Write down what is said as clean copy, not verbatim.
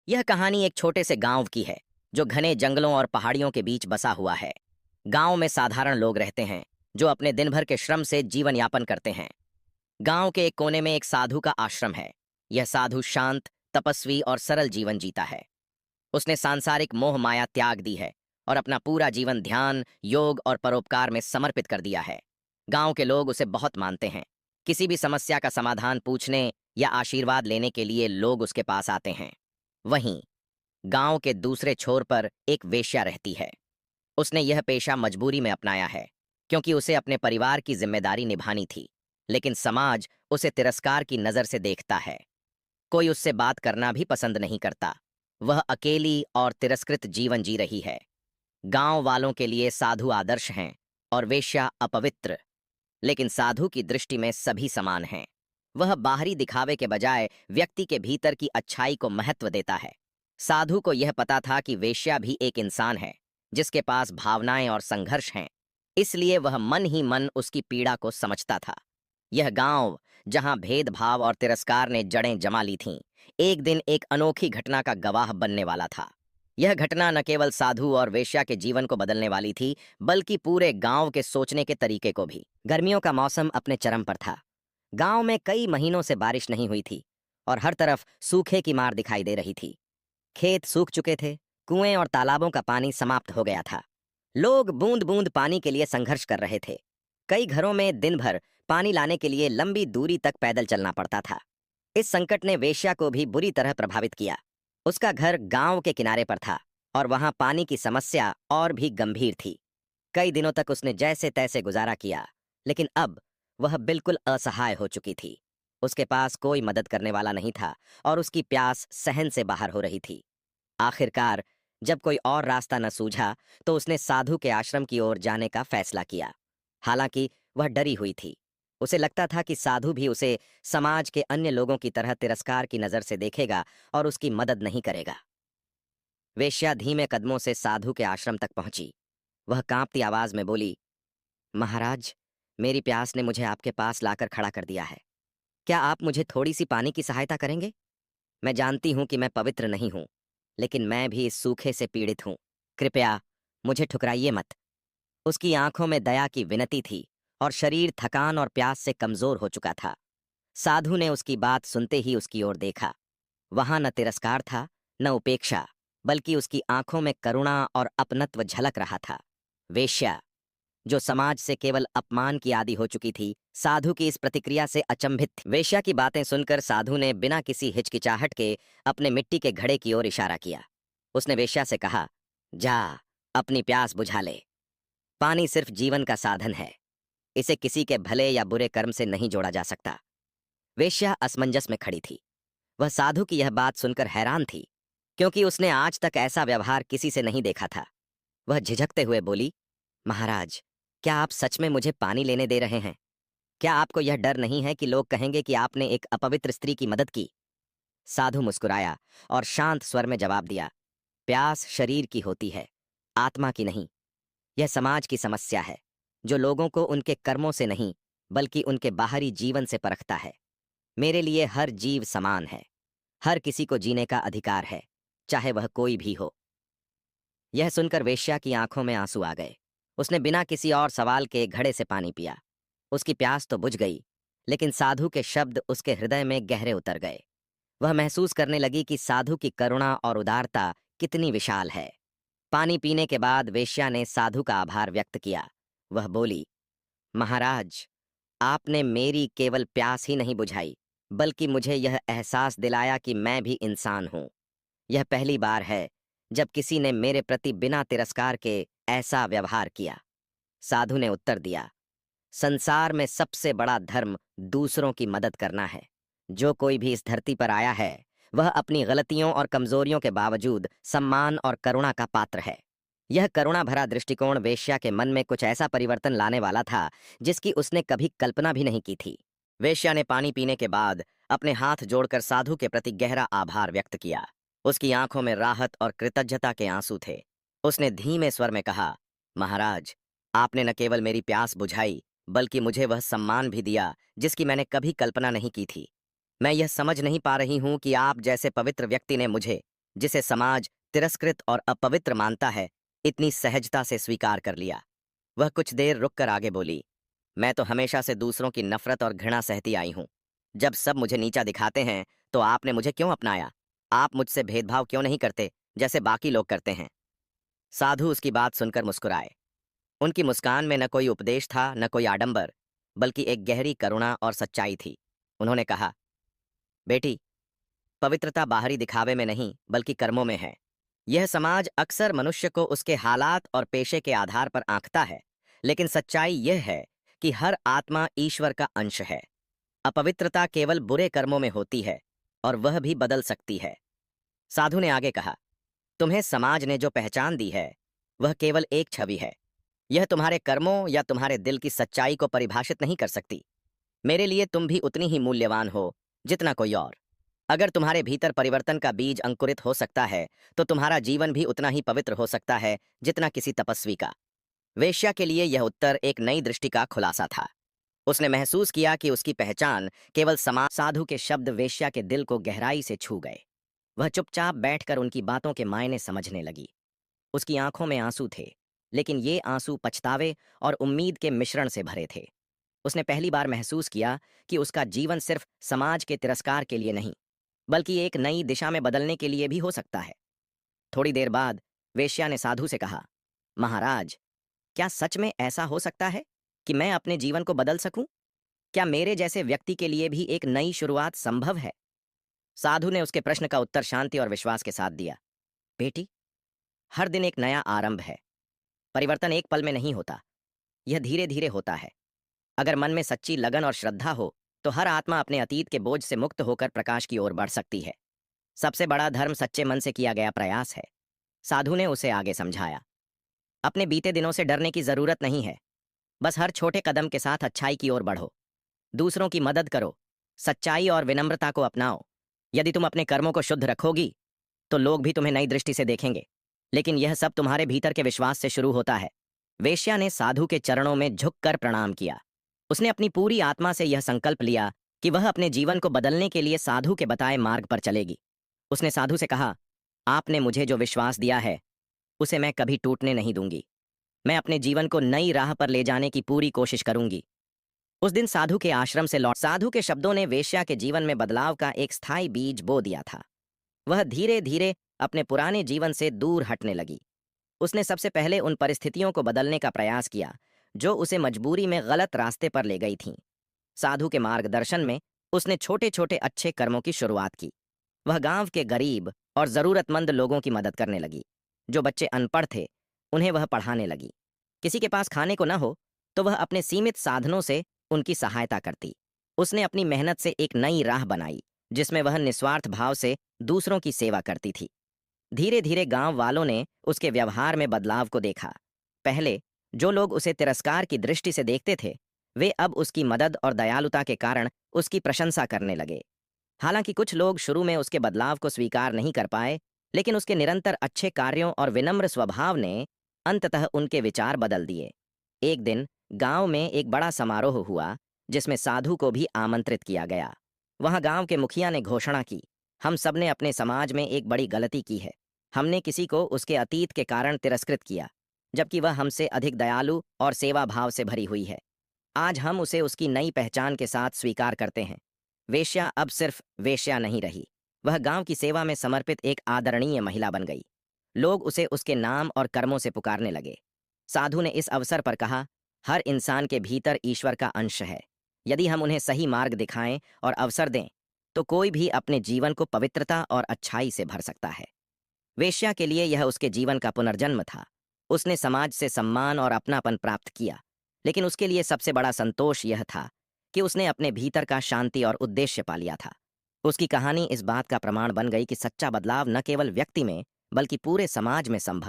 यह कहानी एक छोटे से गांव की है जो घने जंगलों और पहाड़ियों के बीच बसा हुआ है। गांव में साधारण लोग रहते हैं जो अपने दिन भर के श्रम से जीवन यापन करते हैं। गांव के एक कोने में एक साधु का आश्रम है। यह साधु शांत, तपस्वी और सरल जीवन जीता है। उसने सांसारिक मोह माया त्याग दी है और अपना पूरा जीवन ध्यान, योग और परोपकार में समर्पित कर दिया है। गांव के लोग उसे बहुत मानते हैं। किसी भी समस्या का समाधान पूछने या आशीर्वाद लेने के लिए लोग उसके पास आते हैं। वहीं गांव के दूसरे छोर पर एक वेश्या रहती है। उसने यह पेशा मजबूरी में अपनाया है क्योंकि उसे अपने परिवार की जिम्मेदारी निभानी थी। लेकिन समाज उसे तिरस्कार की नजर से देखता है। कोई उससे बात करना भी पसंद नहीं करता। वह अकेली और तिरस्कृत जीवन जी रही है। गांव वालों के लिए साधु आदर्श हैं और वेश्या अपवित्र। लेकिन साधु की दृष्टि में सभी समान हैं। वह बाहरी दिखावे के बजाय व्यक्ति के भीतर की अच्छाई को महत्व देता है। साधु को यह पता था कि वेश्या भी एक इंसान है जिसके पास भावनाएं और संघर्ष हैं। इसलिए वह मन ही मन उसकी पीड़ा को समझता था। यह गांव, जहां भेदभाव और तिरस्कार ने जड़ें जमा ली थीं, एक दिन एक अनोखी घटना का गवाह बनने वाला था। यह घटना न केवल साधु और वेश्या के जीवन को बदलने वाली थी, बल्कि पूरे गांव के सोचने के तरीके को भी। गर्मियों का मौसम अपने चरम पर था। गांव में कई महीनों से बारिश नहीं हुई थी और हर तरफ सूखे की मार दिखाई दे रही थी। खेत सूख चुके थे, कुएं और तालाबों का पानी समाप्त हो गया था। लोग बूंद बूंद पानी के लिए संघर्ष कर रहे थे। कई घरों में दिन भर पानी लाने के लिए लंबी दूरी तक पैदल चलना पड़ता था। इस संकट ने वेश्या को भी बुरी तरह प्रभावित किया। उसका घर गांव के किनारे पर था और वहां पानी की समस्या और भी गंभीर थी। कई दिनों तक उसने जैसे तैसे गुजारा किया, लेकिन अब वह बिल्कुल असहाय हो चुकी थी। उसके पास कोई मदद करने वाला नहीं था और उसकी प्यास सहन से बाहर हो रही थी। आखिरकार जब कोई और रास्ता न सूझा तो उसने साधु के आश्रम की ओर जाने का फैसला किया। हालांकि वह डरी हुई थी। उसे लगता था कि साधु भी उसे समाज के अन्य लोगों की तरह तिरस्कार की नजर से देखेगा और उसकी मदद नहीं करेगा। वेश्या धीमे कदमों से साधु के आश्रम तक पहुंची। वह कांपती आवाज में बोली, महाराज, मेरी प्यास ने मुझे आपके पास लाकर खड़ा कर दिया है। क्या आप मुझे थोड़ी सी पानी की सहायता करेंगे? मैं जानती हूं कि मैं पवित्र नहीं हूं, लेकिन मैं भी इस सूखे से पीड़ित हूं। कृपया मुझे ठुकराइए मत। उसकी आंखों में दया की विनती थी और शरीर थकान और प्यास से कमजोर हो चुका था। साधु ने उसकी बात सुनते ही उसकी ओर देखा। वहां न तिरस्कार था, न उपेक्षा, बल्कि उसकी आंखों में करुणा और अपनत्व झलक रहा था। वेश्या, जो समाज से केवल अपमान की आदी हो चुकी थी, साधु की इस प्रतिक्रिया से अचंभित थी। वेश्या की बातें सुनकर साधु ने बिना किसी हिचकिचाहट के अपने मिट्टी के घड़े की ओर इशारा किया। उसने वेश्या से कहा, जा, अपनी प्यास बुझा ले। पानी सिर्फ जीवन का साधन है। इसे किसी के भले या बुरे कर्म से नहीं जोड़ा जा सकता। वेश्या असमंजस में खड़ी थी। वह साधु की यह बात सुनकर हैरान थी, क्योंकि उसने आज तक ऐसा व्यवहार किसी से नहीं देखा था। वह झिझकते हुए बोली, महाराज, क्या आप सच में मुझे पानी लेने दे रहे हैं? क्या आपको यह डर नहीं है कि लोग कहेंगे कि आपने एक अपवित्र स्त्री की मदद की? साधु मुस्कुराया और शांत स्वर में जवाब दिया, प्यास शरीर की होती है, आत्मा की नहीं। यह समाज की समस्या है, जो लोगों को उनके कर्मों से नहीं, बल्कि उनके बाहरी जीवन से परखता है। मेरे लिए हर जीव समान है। हर किसी को जीने का अधिकार है, चाहे वह कोई भी हो। यह सुनकर वेश्या की आंखों में आंसू आ गए। उसने बिना किसी और सवाल के घड़े से पानी पिया। उसकी प्यास तो बुझ गई, लेकिन साधु के शब्द उसके हृदय में गहरे उतर गए। वह महसूस करने लगी कि साधु की करुणा और उदारता कितनी विशाल है। पानी पीने के बाद वेश्या ने साधु का आभार व्यक्त किया। वह बोली, महाराज, आपने मेरी केवल प्यास ही नहीं बुझाई, बल्कि मुझे यह एहसास दिलाया कि मैं भी इंसान हूं। यह पहली बार है जब किसी ने मेरे प्रति बिना तिरस्कार के ऐसा व्यवहार किया। साधु ने उत्तर दिया, संसार में सबसे बड़ा धर्म दूसरों की मदद करना है। जो कोई भी इस धरती पर आया है, वह अपनी गलतियों और कमजोरियों के बावजूद सम्मान और करुणा का पात्र है। यह करुणा भरा दृष्टिकोण वेश्या के मन में कुछ ऐसा परिवर्तन लाने वाला था जिसकी उसने कभी कल्पना भी नहीं की थी। वेश्या ने पानी पीने के बाद अपने हाथ जोड़कर साधु के प्रति गहरा आभार व्यक्त किया। उसकी आंखों में राहत और कृतज्ञता के आंसू थे। उसने धीमे स्वर में कहा, महाराज, आपने न केवल मेरी प्यास बुझाई, बल्कि मुझे वह सम्मान भी दिया जिसकी मैंने कभी कल्पना नहीं की थी। मैं यह समझ नहीं पा रही हूं कि आप जैसे पवित्र व्यक्ति ने मुझे, जिसे समाज तिरस्कृत और अपवित्र मानता है, इतनी सहजता से स्वीकार कर लिया। वह कुछ देर रुककर आगे बोली, मैं तो हमेशा से दूसरों की नफरत और घृणा सहती आई हूं। जब सब मुझे नीचा दिखाते हैं तो आपने मुझे क्यों अपनाया? आप मुझसे भेदभाव क्यों नहीं करते जैसे बाकी लोग करते हैं? साधु उसकी बात सुनकर मुस्कुराए। उनकी मुस्कान में न कोई उपदेश था, न कोई आडंबर, बल्कि एक गहरी करुणा और सच्चाई थी। उन्होंने कहा, बेटी, पवित्रता बाहरी दिखावे में नहीं बल्कि कर्मों में है। यह समाज अक्सर मनुष्य को उसके हालात और पेशे के आधार पर आंकता है, लेकिन सच्चाई यह है कि हर आत्मा ईश्वर का अंश है। अपवित्रता केवल बुरे कर्मों में होती है, और वह भी बदल सकती है। साधु ने आगे कहा, तुम्हें समाज ने जो पहचान दी है वह केवल एक छवि है। यह तुम्हारे कर्मों या तुम्हारे दिल की सच्चाई को परिभाषित नहीं कर सकती। मेरे लिए तुम भी उतनी ही मूल्यवान हो जितना कोई और। अगर तुम्हारे भीतर परिवर्तन का बीज अंकुरित हो सकता है तो तुम्हारा जीवन भी उतना ही पवित्र हो सकता है जितना किसी तपस्वी का। वेश्या के लिए यह उत्तर एक नई दृष्टि का खुलासा था। उसने महसूस किया कि उसकी पहचान केवल समाज। साधु के शब्द वेश्या के दिल को गहराई से छू गए। वह चुपचाप बैठकर उनकी बातों के मायने समझने लगी। उसकी आंखों में आंसू थे, लेकिन ये आंसू पछतावे और उम्मीद के मिश्रण से भरे थे। उसने पहली बार महसूस किया कि उसका जीवन सिर्फ समाज के तिरस्कार के लिए नहीं, बल्कि एक नई दिशा में बदलने के लिए भी हो सकता है। थोड़ी देर बाद वेश्या ने साधु से कहा, महाराज, क्या सच में ऐसा हो सकता है कि मैं अपने जीवन को बदल सकूं? क्या मेरे जैसे व्यक्ति के लिए भी एक नई शुरुआत संभव है? साधु ने उसके प्रश्न का उत्तर शांति और विश्वास के साथ दिया। बेटी, हर दिन एक नया आरंभ है। परिवर्तन एक पल में नहीं होता, यह धीरे धीरे होता है। अगर मन में सच्ची लगन और श्रद्धा हो तो हर आत्मा अपने अतीत के बोझ से मुक्त होकर प्रकाश की ओर बढ़ सकती है। सबसे बड़ा धर्म सच्चे मन से किया गया प्रयास है। साधु ने उसे आगे समझाया, अपने बीते दिनों से डरने की जरूरत नहीं है। बस हर छोटे कदम के साथ अच्छाई की ओर बढ़ो, दूसरों की मदद करो, सच्चाई और विनम्रता को अपनाओ। यदि तुम अपने कर्मों को शुद्ध रखोगी तो लोग भी तुम्हें नई दृष्टि से देखेंगे, लेकिन यह सब तुम्हारे भीतर के विश्वास से शुरू होता है। वेश्या ने साधु के चरणों में झुककर प्रणाम किया। उसने अपनी पूरी आत्मा से यह संकल्प लिया कि वह अपने जीवन को बदलने के लिए साधु के बताए मार्ग पर चलेगी। उसने साधु से कहा, आपने मुझे जो विश्वास दिया है उसे मैं कभी टूटने नहीं दूंगी। मैं अपने जीवन को नई राह पर ले जाने की पूरी कोशिश करूंगी। उस दिन साधु के आश्रम से लौट साधु के शब्दों ने वेश्या के जीवन में बदलाव का एक स्थायी बीज बो दिया था। वह धीरे धीरे अपने पुराने जीवन से दूर हटने लगी। उसने सबसे पहले उन परिस्थितियों को बदलने का प्रयास किया जो उसे मजबूरी में गलत रास्ते पर ले गई थीं। साधु के मार्गदर्शन में उसने छोटे छोटे अच्छे कर्मों की शुरुआत की। वह गांव के गरीब और जरूरतमंद लोगों की मदद करने लगी। जो बच्चे अनपढ़ थे उन्हें वह पढ़ाने लगी। किसी के पास खाने को न हो तो वह अपने सीमित साधनों से उनकी सहायता करती। उसने अपनी मेहनत से एक नई राह बनाई जिसमें वह निस्वार्थ भाव से दूसरों की सेवा करती थी। धीरे धीरे गांव वालों ने उसके व्यवहार में बदलाव को देखा। पहले जो लोग उसे तिरस्कार की दृष्टि से देखते थे वे अब उसकी मदद और दयालुता के कारण उसकी प्रशंसा करने लगे। हालांकि कुछ लोग शुरू में उसके बदलाव को स्वीकार नहीं कर पाए, लेकिन उसके निरंतर अच्छे कार्यों और विनम्र स्वभाव ने अंततः उनके विचार बदल दिए। एक दिन गांव में एक बड़ा समारोह हुआ जिसमें साधु को भी आमंत्रित किया गया। वहां गांव के मुखिया ने घोषणा की, हम सबने अपने समाज में एक बड़ी गलती की है। हमने किसी को उसके अतीत के कारण तिरस्कृत किया, जबकि वह हमसे अधिक दयालु और सेवा भाव से भरी हुई है। आज हम उसे उसकी नई पहचान के साथ स्वीकार करते हैं। वेश्या अब सिर्फ वेश्या नहीं रही, वह गांव की सेवा में समर्पित एक आदरणीय महिला बन गई। लोग उसे उसके नाम और कर्मों से पुकारने लगे। साधु ने इस अवसर पर कहा, हर इंसान के भीतर ईश्वर का अंश है। यदि हम उन्हें सही मार्ग दिखाएं और अवसर दें तो कोई भी अपने जीवन को पवित्रता और अच्छाई से भर सकता है। वेश्या के लिए यह उसके जीवन का पुनर्जन्म था। उसने समाज से सम्मान और अपनापन प्राप्त किया, लेकिन उसके लिए सबसे बड़ा संतोष यह था कि उसने अपने भीतर का शांति और उद्देश्य पा लिया था। उसकी कहानी इस बात का प्रमाण बन गई कि सच्चा बदलाव न केवल व्यक्ति में बल्कि पूरे समाज में संभव